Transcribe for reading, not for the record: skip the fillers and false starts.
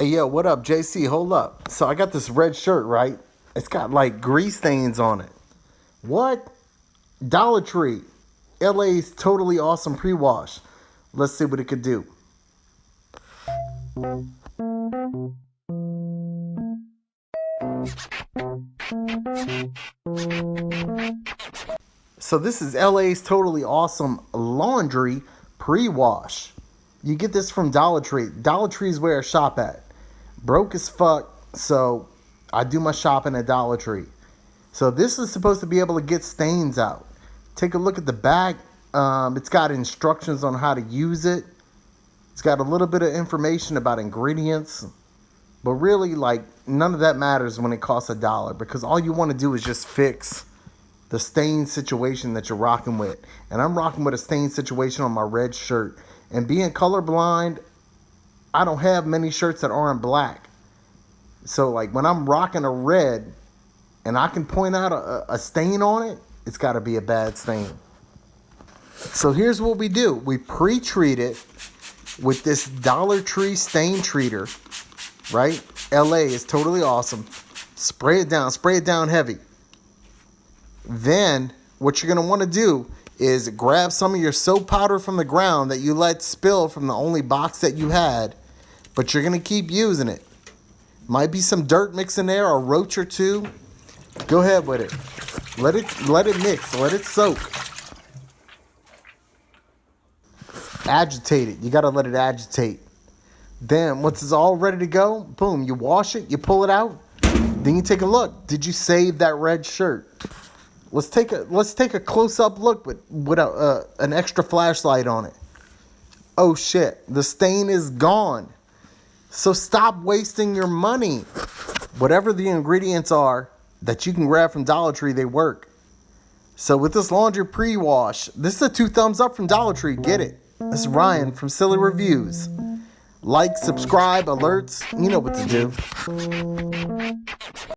Hey, yo, what up, JC? Hold up. So I got this red shirt, right? It's got like grease stains on it. What? Dollar Tree. LA's totally awesome pre-wash. Let's see what it could do. So this is LA's totally awesome laundry pre-wash. You get this from Dollar Tree. Dollar Tree is where I shop at. Broke as fuck, so I do my shopping at Dollar Tree. So this is supposed to be able to get stains out. Take a look at the back. It's got instructions on how to use it. It's got a little bit of information about ingredients. But really, like, none of that matters when it costs $1 because all you want to do is just fix the stain situation that you're rocking with. And I'm rocking with a stain situation on my red shirt. And being colorblind, I don't have many shirts that aren't black. So, like, when I'm rocking a red and I can point out a stain on it, it's got to be a bad stain. So here's what we do. We pre-treat it with this Dollar Tree stain treater, right? LA is totally awesome. Spray it down heavy. Then what you're going to want to do is grab some of your soap powder from the ground that you let spill from the only box that you had, but you're going to keep using it. Might be some dirt mix in there, or a roach or two. Go ahead with it. Let it mix. Let it soak. Agitate it. You got to let it agitate. Then once it's all ready to go, boom, you wash it, you pull it out. Then you take a look. Did you save that red shirt? Let's take a close-up look with an extra flashlight on it. Oh shit, the stain is gone. So stop wasting your money. Whatever the ingredients are that you can grab from Dollar Tree, they work. So with this laundry pre-wash, this is a 2 thumbs up from Dollar Tree. Get it. This is Ryan from Silly Reviews. Like, subscribe, alerts, you know what to do.